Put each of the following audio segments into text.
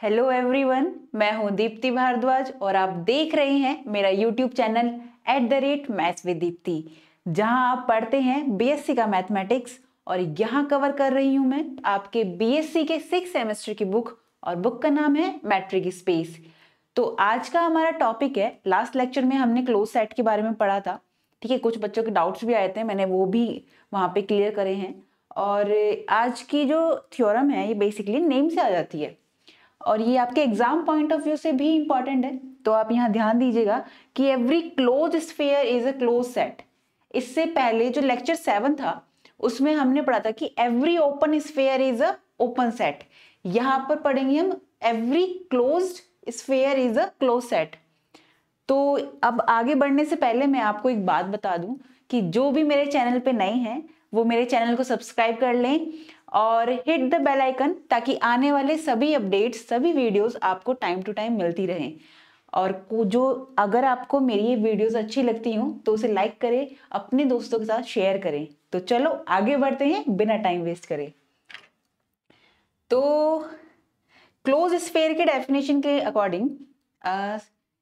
Hello everyone, मैं हूं दीप्ति भारद्वाज और आप देख रहे हैं मेरा YouTube channel @maths with Deepti, जहां आप पढ़ते हैं बीएससी का मैथमेटिक्स। और यहां कवर कर रही हूं मैं आपके बीएससी के 6 सेमेस्टर की बुक, और बुक का नाम है मैट्रिक स्पेस। तो आज का हमारा टॉपिक है, लास्ट लेक्चर में हमने क्लोज सेट के बारे में पढ़ा था। ठीक है, कुछ बच्चों के डाउट्स भी आए थे, मैंने वो भी वहां पे क्लियर करे हैं। और आज की जो थ्योरम है ये बेसिकली नेम से आ जाती है और ये आपके एग्जाम पॉइंट ऑफ व्यू से भी इंपॉर्टेंट है। तो आप यहाँ ध्यान दीजिएगा कि every closed sphere is a close set. इससे पहले जो लेक्चर 7 था उसमें हमने पढ़ा था कि every open sphere is a open set. यहाँ पर पढ़ेंगे हम every closed sphere is a close set. तो अब आगे बढ़ने से पहले मैं आपको एक बात बता दूं कि जो भी मेरे चैनल पे नए हैं वो मेरे चैनल को सब्सक्राइब कर लें और हिट द बेल आइकन, ताकि आने वाले सभी अपडेट्स, सभी वीडियोस आपको टाइम टू टाइम मिलती रहें। और जो अगर आपको मेरी ये वीडियोस अच्छी लगती हो तो उसे लाइक करें, अपने दोस्तों के साथ शेयर करें। तो चलो आगे बढ़ते हैं बिना टाइम वेस्ट करे। तो क्लोज स्फीयर के डेफिनेशन के अकॉर्डिंग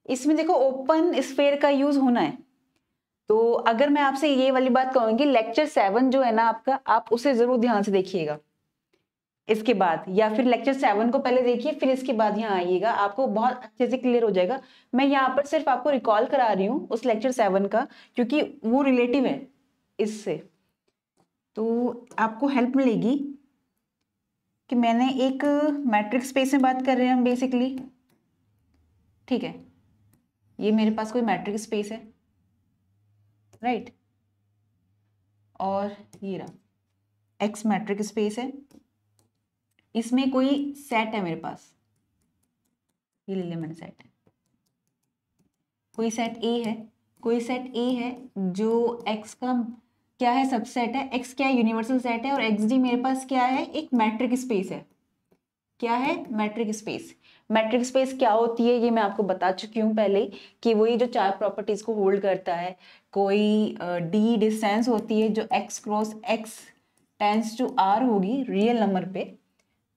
इसमें देखो ओपन स्फीयर का यूज होना है। तो अगर मैं आपसे ये वाली बात कहूंगी, लेक्चर 7 जो है ना आपका, आप उसे जरूर ध्यान से देखिएगा इसके बाद, या फिर लेक्चर 7 को पहले देखिए फिर इसके बाद यहाँ आइएगा, आपको बहुत अच्छे से क्लियर हो जाएगा। मैं यहाँ पर सिर्फ आपको रिकॉल करा रही हूँ उस लेक्चर 7 का, क्योंकि वो रिलेटिव है इससे, तो आपको हेल्प मिलेगी। कि मैंने एक मैट्रिक स्पेस में बात कर रहे हैं हम बेसिकली। ठीक है, ये मेरे पास कोई मैट्रिक स्पेस है, राइट, और ये रहा एक्स मैट्रिक स्पेस है। इसमें कोई सेट है मेरे पास, ये ले लिया मैंने सेट। कोई सेट ए है, कोई सेट ए है जो एक्स का क्या है, सबसेट है। एक्स क्या है, यूनिवर्सल सेट है। और एक्स डी मेरे पास क्या है, एक मैट्रिक स्पेस है। क्या है, मैट्रिक स्पेस। मैट्रिक स्पेस क्या होती है ये मैं आपको बता चुकी हूँ पहले, कि वही जो 4 प्रॉपर्टीज को होल्ड करता है। कोई डी डिस्टेंस होती है जो x cross x tends to R होगी रियल नंबर पे।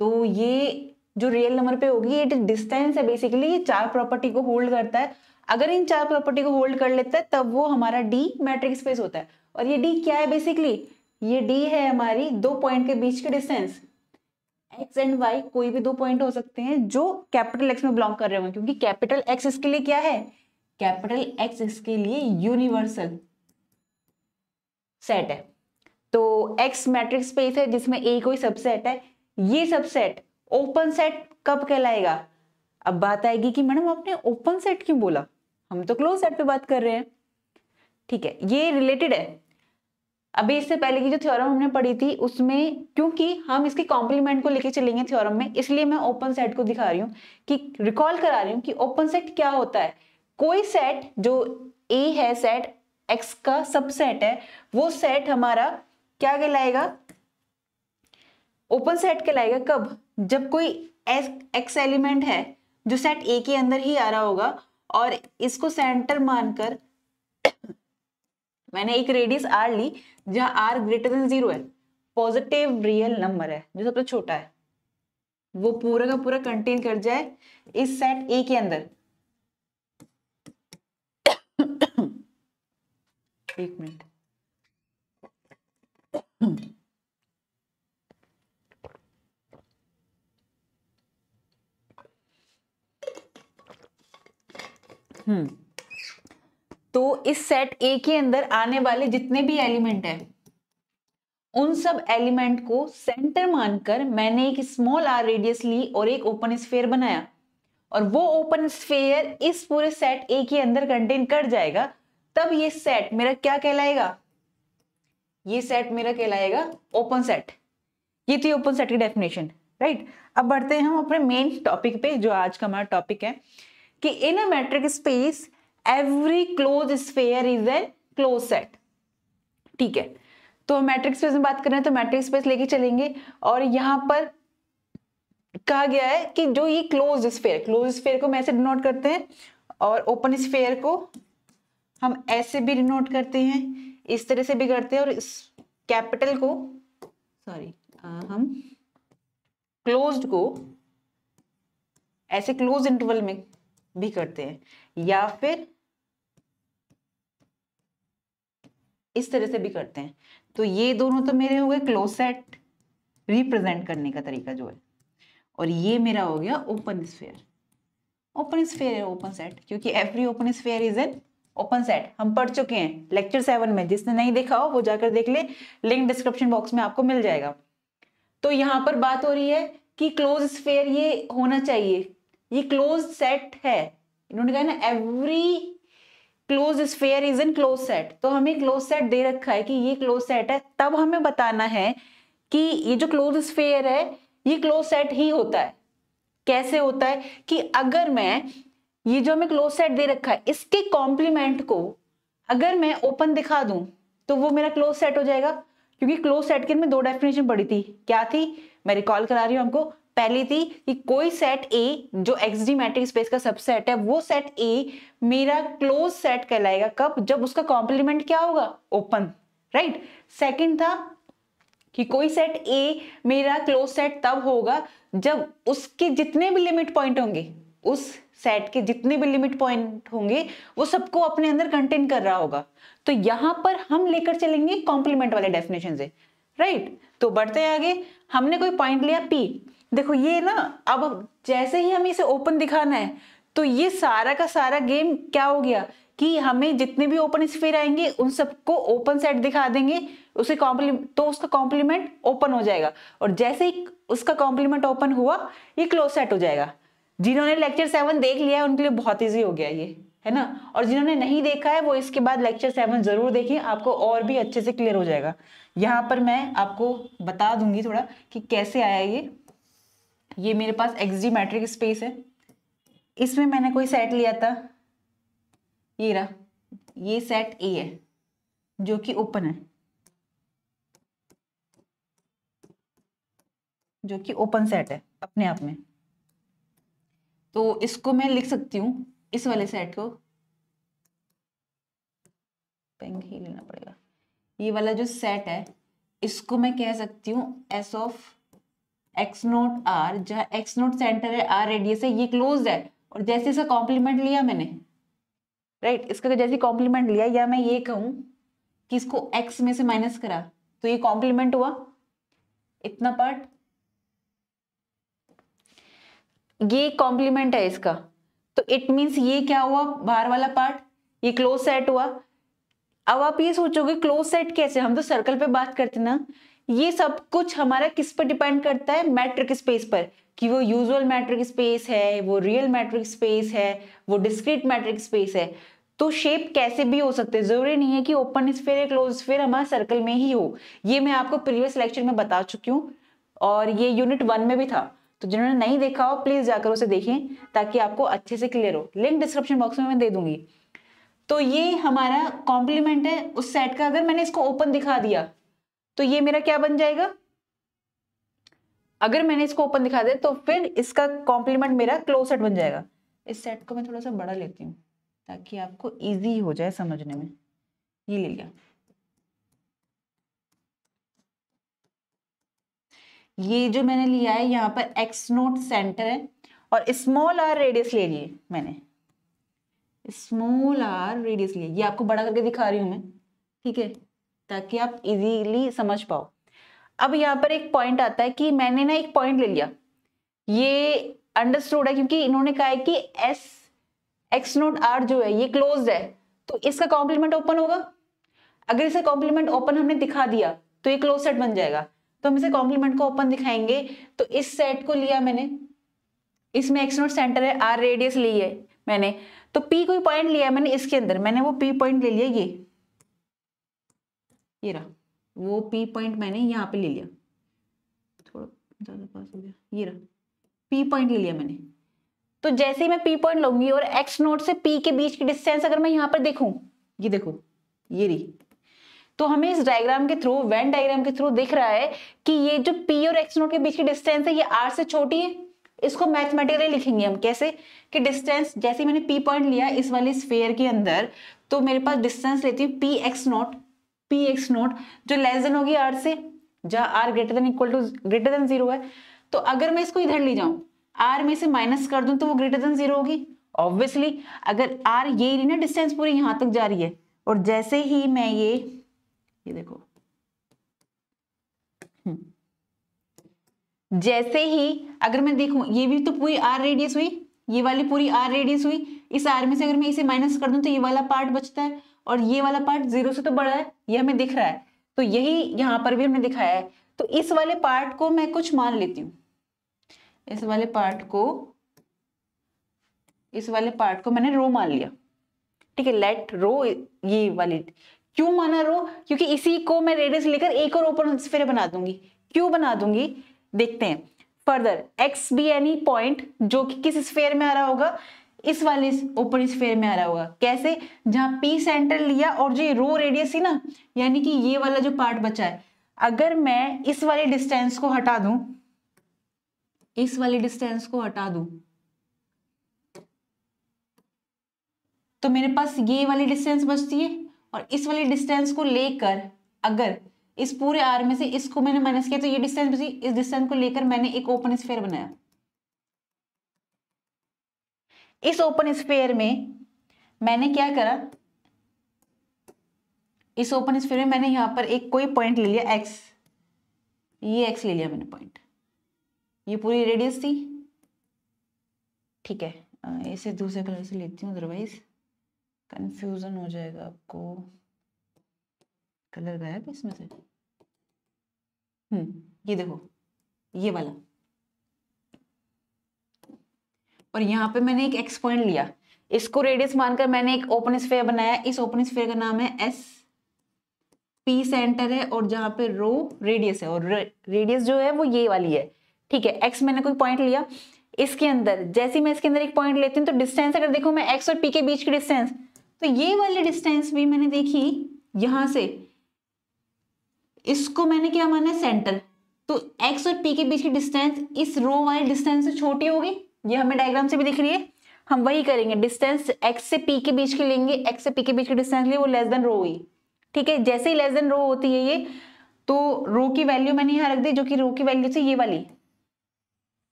तो ये जो रियल नंबर पे होगी ये डिस्टेंस है, बेसिकली ये 4 प्रॉपर्टी को होल्ड करता है। अगर इन 4 प्रॉपर्टी को होल्ड कर लेता है तब वो हमारा डी मैट्रिक स्पेस होता है। और ये डी क्या है, बेसिकली ये डी है हमारी 2 पॉइंट के बीच के डिस्टेंस। एक्स एंड वाई कोई भी 2 पॉइंट हो सकते हैं जो कैपिटल एक्स में बिलोंग कर रहे होंगे, क्योंकि कैपिटल एक्स इसके लिए क्या है, कैपिटल एक्स इसके लिए यूनिवर्सल सेट है। तो एक्स मैट्रिक्स स्पेस है जिसमें ए कोई सबसेट है। ये सबसेट ओपन सेट कब कहलाएगा। अब बात आएगी कि मैडम आपने ओपन सेट क्यों बोला, हम तो क्लोज सेट पे बात कर रहे हैं। ठीक है, ये रिलेटेड है। अभी इससे पहले की जो थ्योरम हमने पढ़ी थी उसमें, क्योंकि हम इसके कॉम्प्लीमेंट को लेके चलेंगे थ्योरम में, इसलिए मैं ओपन सेट को दिखा रही हूँ, कि रिकॉल करा रही हूँ कि ओपन सेट क्या होता है। कोई सेट जो ए है, सेट एक्स का सबसेट है, वो सेट हमारा क्या कहलाएगा, ओपन सेट कहलाएगा। कब, जब कोई एक्स एलिमेंट है जो सेट ए के अंदर ही आ रहा होगा और इसको सेंटर मानकर मैंने एक रेडियस आर ली जहां आर ग्रेटर देन 0 है, पॉजिटिव रियल नंबर है जो सबसे छोटा है, वो पूरा का पूरा कंटेन कर जाए इस सेट ए के अंदर। एक मिनट, तो इस सेट ए के अंदर आने वाले जितने भी एलिमेंट हैं उन सब एलिमेंट को सेंटर मानकर मैंने एक स्मॉल आर रेडियस ली और एक ओपन स्फीयर बनाया, और वो ओपन स्फीयर इस पूरे सेट ए के अंदर कंटेन कर जाएगा। तब ये सेट मेरा क्या कहलाएगा, ये सेट मेरा कहलाएगा ओपन सेट। ये थी ओपन सेट की डेफिनेशन, राइट। अब बढ़ते हैं हम अपने मेन टॉपिक पे, जो आज का हमारा टॉपिक है कि in a metric space every closed sphere is a closed set. ठीक है, तो मैट्रिक स्पेस में बात कर रहे हैं तो मैट्रिक स्पेस लेके चलेंगे। और यहां पर कहा गया है कि जो ये क्लोज स्फीयर को मैं ऐसे डिनोट करते हैं, और ओपन स्फीयर को हम ऐसे भी डिनोट करते हैं, इस तरह से भी करते हैं, और इस कैपिटल को हम क्लोज्ड को ऐसे क्लोज इंटरवल में भी करते हैं, या फिर इस तरह से भी करते हैं। तो ये दोनों तो मेरे हो गए क्लोज सेट रिप्रेजेंट करने का तरीका जो है, और ये मेरा हो गया ओपन स्फीयर। ओपन स्फीयर है ओपन सेट, क्योंकि every open sphere is an open set. हम पढ़ चुके हैं लेक्चर 7 में, जिसने नहीं देखा हो वो जाकर देख ले, लिंक डिस्क्रिप्शन बॉक्स में आपको मिल जाएगा। तो यहाँ पर बात हो रही है कि क्लोज स्फीयर ये होना चाहिए, ये क्लोज सेट है। इन्होंने कहा ना every closed sphere is an close set, तो हमें क्लोज सेट दे रखा है कि ये क्लोज सेट है, तब हमें बताना है कि ये जो क्लोज स्फीयर है ये क्लोज सेट ही होता है। कैसे होता है कि अगर मैं ये जो हमें क्लोज सेट दे रखा है इसके कॉम्प्लीमेंट को अगर मैं ओपन दिखा दूं तो वो मेरा क्लोज सेट हो जाएगा। क्योंकि क्लोज सेट की मैं दो डेफिनेशन पढ़ी थी, क्या थी मैं रिकॉल करा रही हूं हमको। पहली थी कि कोई सेट ए जो एक्सडी मैट्रिक स्पेस का सबसेट है, वो सेट ए मेरा क्लोज सेट कहलाएगा कब, जब उसका कॉम्प्लीमेंट क्या होगा, ओपन, राइट। सेकंड था कि कोई सेट ए मेरा क्लोज सेट तब होगा जब उसके जितने भी लिमिट पॉइंट होंगे, उस सेट के जितने भी लिमिट पॉइंट होंगे वो सबको अपने अंदर कंटेन कर रहा होगा। तो यहां पर हम लेकर चलेंगे कॉम्प्लीमेंट वाले डेफिनेशन से, राइट। तो बढ़ते हैं आगे, हमने कोई पॉइंट लिया पी। देखो ये ना, अब जैसे ही हमें इसे ओपन दिखाना है तो ये सारा का सारा गेम क्या हो गया कि हमें जितने भी ओपन स्फीयर आएंगे उन सबको ओपन सेट दिखा देंगे, उसे कॉम्प्लीमेंट, तो उसका कॉम्प्लीमेंट ओपन हो जाएगा, और जैसे ही उसका कॉम्प्लीमेंट ओपन हुआ ये क्लोज सेट हो जाएगा। जिन्होंने लेक्चर 7 देख लिया है उनके लिए बहुत इजी हो गया ये, है ना। और जिन्होंने नहीं देखा है वो इसके बाद लेक्चर 7 जरूर देखें, आपको और भी अच्छे से क्लियर हो जाएगा। यहाँ पर मैं आपको बता दूंगी थोड़ा कि कैसे आया ये मेरे पास एक्सडी मैट्रिक स्पेस है, इसमें मैंने कोई सेट लिया था, ये रहा, ये सेट ए है जो कि ओपन है, जो कि ओपन सेट है अपने आप में। तो इसको मैं लिख सकती हूं, इस वाले सेट को पेन ही लेना पड़ेगा, ये वाला जो सेट है इसको मैं कह सकती हूँ S of x naught r, जहां एक्स नोट सेंटर है, आर रेडियस है, ये क्लोज्ड है। और जैसे इसका कॉम्प्लीमेंट लिया मैंने, राइट, इसका जैसे कॉम्प्लीमेंट लिया, या मैं ये कहूं कि इसको एक्स में से माइनस करा तो ये कॉम्प्लीमेंट हुआ, इतना पार्ट ये कॉम्प्लीमेंट है इसका। तो इट मींस ये क्या हुआ, बाहर वाला पार्ट ये क्लोज सेट हुआ। अब आप ये सोचोगे क्लोज सेट कैसे, हम तो सर्कल पे बात करते ना। ये सब कुछ हमारा किस पर डिपेंड करता है, मैट्रिक स्पेस पर, कि वो यूजुअल मैट्रिक स्पेस है, वो रियल मैट्रिक स्पेस है, वो डिस्क्रीट मैट्रिक स्पेस है। तो शेप कैसे भी हो सकते हैं, जरूरी नहीं है कि ओपन स्फीयर या क्लोज स्फीयर हमारा सर्कल में ही हो। ये मैं आपको प्रीवियस लेक्चर में बता चुकी हूँ, और ये यूनिट 1 में भी था। तो जिन्होंने नहीं देखा हो प्लीज जाकर उसे देखें ताकि आपको अच्छे से क्लियर हो, लिंक डिस्क्रिप्शन बॉक्स में मैं दे दूंगी। तो ये हमारा कॉम्प्लीमेंट है उस सेट का। अगर मैंने इसको ओपन दिखा दिया तो ये मेरा क्या बन जाएगा, अगर मैंने इसको ओपन दिखा दिया तो फिर इसका कॉम्प्लीमेंट मेरा क्लोज सेट बन जाएगा। इस सेट को मैं थोड़ा सा बड़ा लेती हूँ ताकि आपको इजी हो जाए समझने में। ये ले लिया, ये जो मैंने लिया है यहाँ पर एक्स नोट सेंटर है और स्मॉल आर रेडियस ले लिए मैंने, स्मॉल आर रेडियस लिए, ये आपको बड़ा करके दिखा रही हूं मैं, ठीक है, ताकि आप इजीली समझ पाओ। अब यहाँ पर एक पॉइंट आता है कि मैंने ना एक पॉइंट ले लिया, ये अंडरस्टूड है क्योंकि इन्होंने कहा है कि एस एक्स नोट आर जो है ये क्लोज्ड है, तो इसका कॉम्प्लीमेंट ओपन होगा। अगर इसे कॉम्प्लीमेंट ओपन हमने दिखा दिया तो ये क्लोज सेट बन जाएगा। तो हम इसे कॉम्प्लीमेंट को ओपन दिखाएंगे। तो इस सेट को लिया मैंने, इसमें एक्स नोट सेंटर है, आर रेडियस ली है मैंने, तो पी कोई पॉइंट लिया मैंने इसके अंदर, मैंने वो पी पॉइंट ले लिया, ये रहा वो पी पॉइंट मैंने यहाँ पे ले लिया, थोड़ा ज्यादा पास हो गया, ये रहा पी पॉइंट ले लिया मैंने। तो जैसे ही मैं पी पॉइंट लूंगी और एक्स नोट से पी के बीच की डिस्टेंस अगर मैं यहाँ पर देखूं, ये देखो ये रही, तो हमें इस डायग्राम के थ्रू, वेन डायग्राम के थ्रू दिख रहा है कि ये जो पी और एक्स नोट के बीच की डिस्टेंस है ये आर से छोटी है। इसको मैथमेटिकली लिखेंगे हम कैसे, कि डिस्टेंस, जैसे मैंने पी पॉइंट लिया इस वाली स्फीयर के अंदर, तो मेरे पास डिस्टेंस लेती हूँ पी एक्स नोट जो लेस देन होगी आर से, जहां आर ग्रेटर देन 0 है। तो अगर मैं इसको इधर ले जाऊं, r में से माइनस कर दूं तो वो ग्रेटर देन 0 होगी ऑब्वियसली। अगर r ये रही ना डिस्टेंस पूरी यहां तक जा रही है, और जैसे ही मैं ये देखो, जैसे ही अगर मैं देखूं ये भी तो पूरी r रेडियस हुई, ये वाली पूरी r रेडियस हुई, इस r में से अगर मैं इसे माइनस कर दूं तो ये वाला पार्ट बचता है, और ये वाला पार्ट 0 से तो बड़ा है, ये हमें दिख रहा है। तो यही यहां पर भी हमने दिखाया है। तो इस वाले पार्ट को मैं कुछ मान लेती हूँ, इस वाले पार्ट को मैंने रो मान लिया, ठीक है। लेट रो, ये वाली क्यों माना रो, क्योंकि इसी को मैं रेडियस लेकर एक और ओपन स्फीयर बना दूंगी। क्यों बना दूंगी देखते हैं। Further x be any point जो कि किस स्फीयर में आ रहा होगा, इस वाले ओपन स्फीयर में आ रहा होगा। कैसे, जहां पी सेंटर लिया और जो रो रेडियस थी ना, यानी कि ये वाला जो पार्ट बचा है, अगर मैं इस वाले डिस्टेंस को हटा दूं, इस वाले डिस्टेंस को हटा दूं, तो मेरे पास ये वाली डिस्टेंस बचती है, और इस वाली डिस्टेंस को लेकर अगर इस पूरे आर में से इसको मैंने माइनस किया तो ये डिस्टेंस बची। इस डिस्टेंस को लेकर मैंने एक ओपन स्फीयर बनाया। इस ओपन स्फीयर में मैंने क्या करा, इस ओपन स्फीयर में मैंने यहां पर एक कोई पॉइंट ले लिया x, ये x ले लिया मैंने पॉइंट, ये पूरी रेडियस थी, ठीक है। इसे दूसरे कलर से लेती हूँ, अदरवाइज कंफ्यूजन हो जाएगा आपको। कलर गायब है इसमें से। ये देखो, ये वाला, और यहाँ पे मैंने एक x पॉइंट लिया, इसको रेडियस मानकर मैंने एक ओपन स्फीयर बनाया। इस ओपन स्फीयर का नाम है S, P सेंटर है, और जहां पे रो रेडियस है, और रेडियस जो है वो ये वाली है, ठीक है। x मैंने कोई पॉइंट लिया, इसके अंदर जैसे ही मैं इसके अंदर एक पॉइंट लेती हूँ तो डिस्टेंस अगर देखो मैं x और p के बीच की डिस्टेंस, तो ये वाली डिस्टेंस भी मैंने देखी यहां से, इसको मैंने क्या माना है, सेंटर। तो x और p के बीच की डिस्टेंस इस रो वाली डिस्टेंस से छोटी होगी, ये हमें डायग्राम से भी दिख रही है। हम वही करेंगे, डिस्टेंस x से p के बीच की लेंगे, x से p के बीच की डिस्टेंस लिए वो लेस देन रो हुई, ठीक है। जैसे ही लेस देन रो होती है ये, तो रो की वैल्यू मैंने यहाँ रख दी, जो कि रो की वैल्यू थी ये वाली,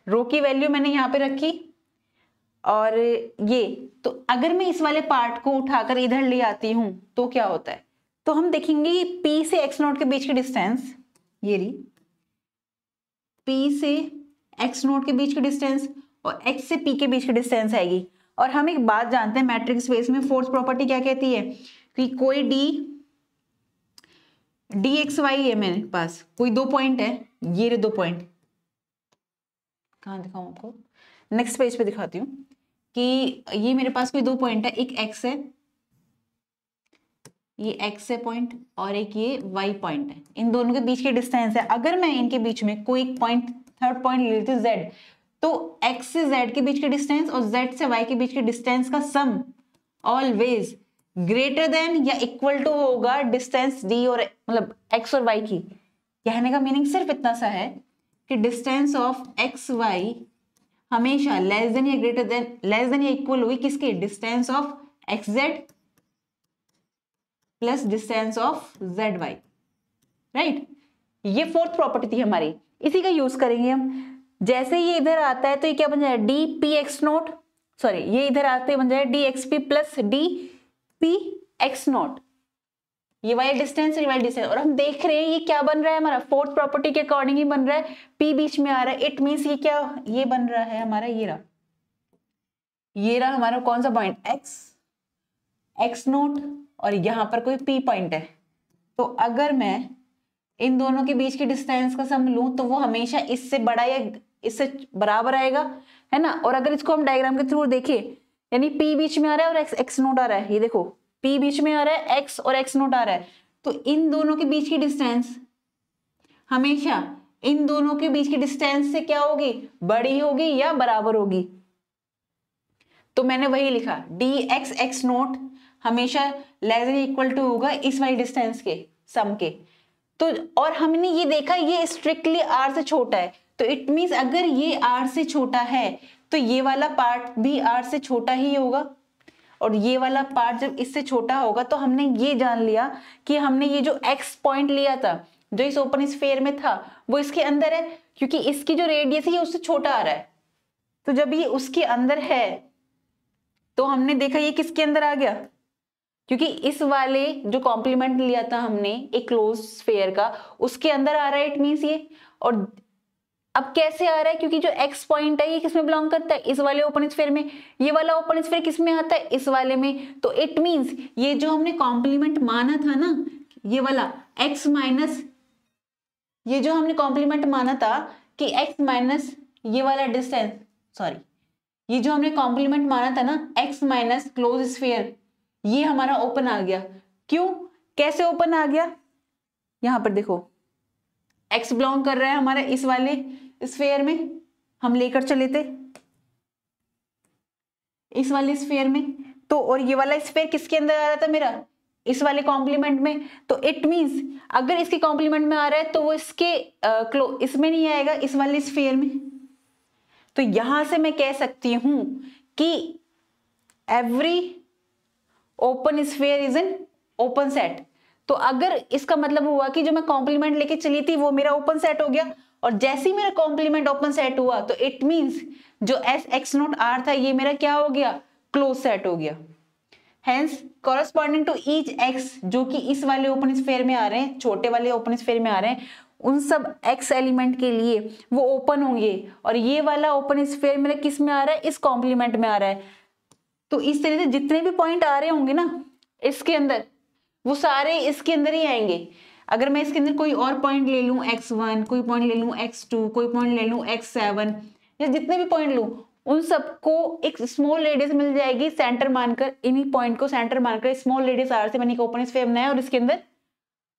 रो की वैल्यू मैंने यहाँ पे रखी। और ये तो अगर मैं इस वाले पार्ट को उठाकर इधर ले आती हूं तो क्या होता है, तो हम देखेंगे p से x नोट के बीच की डिस्टेंस, ये रही p से x नोट के बीच की डिस्टेंस और x से p के बीच की डिस्टेंस आएगी। और हम एक बात जानते हैं मैट्रिक्स स्पेस में फोर्थ प्रॉपर्टी क्या कहती है, कि कोई dxy है मेरे पास, कोई दो पॉइंट है, ये रहे दो पॉइंट, कहाँ दिखाऊं आपको, नेक्स्ट पेज पे दिखाती हूँ, कि ये मेरे पास कोई दो पॉइंट है, एक x है, ये x है पॉइंट, और एक ये y पॉइंट है। इन दोनों के बीच की डिस्टेंस है। अगर मैं इनके बीच में कोई एक पॉइंट, थर्ड पॉइंट ले लेती हूँ z, तो x से z के बीच की डिस्टेंस और z से y के बीच की डिस्टेंस का सम ऑलवेज ग्रेटर देन या इक्वल टू होगा डिस्टेंस d और मतलब x और y की। कहने का मीनिंग सिर्फ इतना सा है कि डिस्टेंस ऑफ एक्स वाई हमेशा लेस देन या ग्रेटर देन, लेस देन या इक्वल हुई किसके, distance of x z plus distance of z y, right. ये फोर्थ प्रॉपर्टी थी हमारी, इसी का यूज करेंगे हम। जैसे ये इधर आता है तो ये क्या बन जाएगा, D P x note, sorry ये इधर आते बन जाएगा D x P plus D P x note, ये वाली डिस्टेंस और ये वाली डिस्टेंस। और हम देख रहे हैं ये क्या बन रहा है हमारा, फोर्थ प्रॉपर्टी के अकॉर्डिंग ही बन रहा है, p बीच में आ रहा है। इट मींस ये क्या, ये बन रहा है हमारा, ये रहा हमारा कौन सा पॉइंट, x नोट, और यहां पर कोई p पॉइंट है। तो अगर मैं इन दोनों के बीच की डिस्टेंस का सम लूं तो वो हमेशा इससे बड़ा या इससे बराबर आएगा, है ना। और अगर इसको हम डायग्राम के थ्रू देखें, यानी p बीच में आ रहा है और x नोट आ रहा है, ये देखो p बीच में आ रहा है, x और x नोट आ रहा है, तो इन दोनों के बीच की डिस्टेंस हमेशा इन दोनों के बीच की डिस्टेंस से क्या होगी, बड़ी होगी या बराबर होगी। तो मैंने वही लिखा dx x नोट हमेशा लेस देन इक्वल टू होगा इस वाली डिस्टेंस के सम के। तो और हमने ये देखा ये स्ट्रिक्टली r से छोटा है, तो इट मींस अगर ये r से छोटा है तो ये वाला पार्ट भी r से छोटा ही होगा, और ये वाला पार्ट जब इससे छोटा होगा तो हमने ये जान लिया कि हमने ये जो x पॉइंट लिया था जो इस ओपन स्फीयर में था वो इसके अंदर है, क्योंकि इसकी जो रेडियस है ये उससे छोटा आ रहा है। तो जब ये उसके अंदर है तो हमने देखा ये किसके अंदर आ गया, क्योंकि इस वाले जो कॉम्प्लीमेंट लिया था हमने एक क्लोज स्फीयर का, उसके अंदर आ रहा है, इट मींस ये। और अब कैसे आ रहा है, क्योंकि जो एक्स पॉइंट है ये किसमें बिलोंग करता है, इस वाले ओपन स्फीयर में। ये वाला ओपन स्फीयर किसमें आता है, इस वाले में। तो इट मींस ये जो हमने कॉम्प्लीमेंट माना था ना, ये वाला x माइनस, ये जो हमने कॉम्प्लीमेंट माना था कि x माइनस ये वाला डिस्टेंस, सॉरी, ये जो हमने कॉम्प्लीमेंट माना था ना x माइनस क्लोज स्फीयर, ये हमारा ओपन आ गया। क्यों, कैसे ओपन आ गया, यहां पर देखो x बिलोंग कर रहा है हमारा इस वाले स्फीयर में, हम लेकर चले थे इस वाले स्फीयर में। तो और ये वाला स्फीयर किसके अंदर आ रहा था मेरा, इस वाले कॉम्प्लीमेंट में। तो इट मींस अगर इसके कॉम्प्लीमेंट में आ रहा है तो वो इसके इसमें नहीं आएगा, इस वाले स्फीयर में। तो यहां से मैं कह सकती हूं कि every open sphere is an open set. तो अगर इसका मतलब हुआ कि जो मैं कॉम्प्लीमेंट लेके चली थी वो मेरा ओपन सेट हो गया, और जैसे ही मेरा कॉम्प्लीमेंट ओपन सेट हुआ तो इट मींस जो एस एक्स नॉट आर था ये मेरा क्या हो गया, क्लोज सेट हो गया। Hence corresponding to each x जो कि इस वाले ओपन स्फीयर में आ रहे हैं, छोटे वाले ओपन स्फीयर में आ रहे हैं, उन सब एक्स एलिमेंट के लिए वो ओपन होंगे। और ये वाला ओपन स्फीयर मेरा किस में आ रहा है, इस कॉम्प्लीमेंट में आ रहा है। तो इस तरह से जितने भी पॉइंट आ रहे होंगे ना इसके अंदर, वो सारे इसके अंदर ही आएंगे। अगर मैं इसके अंदर कोई और पॉइंट ले लूं x1, कोई पॉइंट ले लूं x2, कोई पॉइंट ले लूं x7, या जितने भी पॉइंट लूं उन सबको एक स्मॉल रेडियस मिल जाएगी सेंटर मानकर, इन्हीं पॉइंट को सेंटर मानकर स्मॉल रेडियस आर से मैंने एक ओपन स्फीयर बनाया और इसके अंदर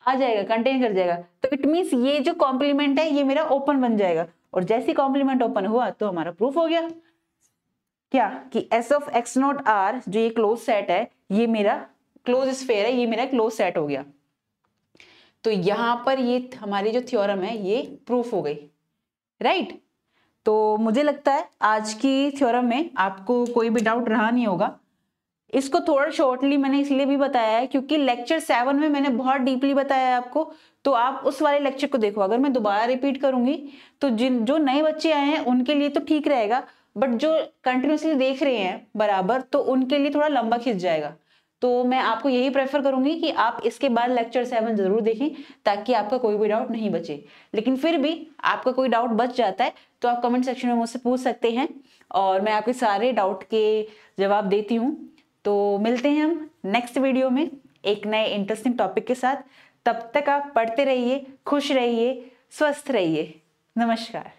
आ जाएगा, कंटेन कर जाएगा। तो इट मींस ये जो कॉम्प्लीमेंट है ये मेरा ओपन बन जाएगा, और जैसे कॉम्प्लीमेंट ओपन हुआ तो हमारा प्रूफ हो गया क्या, कि S of x naught r जो ये क्लोज सेट है, ये मेरा क्लोज स्फीयर है, ये मेरा क्लोज सेट हो गया। तो यहां पर ये हमारी जो थ्योरम है ये प्रूफ हो गई, राइट। तो मुझे लगता है आज की थ्योरम में आपको कोई भी डाउट रहा नहीं होगा। इसको थोड़ा शॉर्टली मैंने इसलिए भी बताया है क्योंकि लेक्चर 7 में मैंने बहुत डीपली बताया है आपको, तो आप उस वाले लेक्चर को देखो। अगर मैं दोबारा रिपीट करूंगी तो जो नए बच्चे आए हैं उनके लिए तो ठीक रहेगा, बट जो कंटिन्यूसली देख रहे हैं बराबर तो उनके लिए थोड़ा लंबा खिंच जाएगा। तो मैं आपको यही प्रेफर करूंगी कि आप इसके बाद लेक्चर 7 जरूर देखें ताकि आपका कोई भी डाउट नहीं बचे। लेकिन फिर भी आपका कोई डाउट बच जाता है तो आप कमेंट सेक्शन में मुझसे पूछ सकते हैं और मैं आपके सारे डाउट के जवाब देती हूँ। तो मिलते हैं हम नेक्स्ट वीडियो में एक नए इंटरेस्टिंग टॉपिक के साथ। तब तक आप पढ़ते रहिए, खुश रहिए, स्वस्थ रहिए। नमस्कार।